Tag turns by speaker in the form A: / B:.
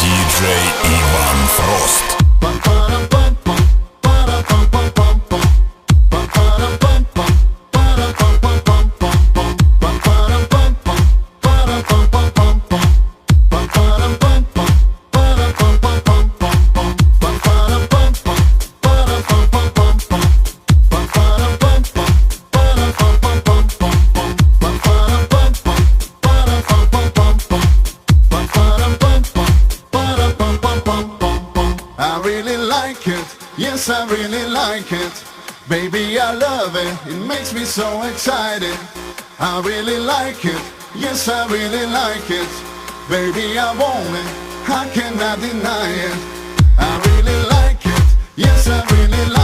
A: Диджей Иван Фрост.
B: Yes, I really like it. Baby, I love it. It makes me so excited. I really like it. Yes, I really like it. Baby, I want it. I cannot deny it. I really like it. Yes, I really like it.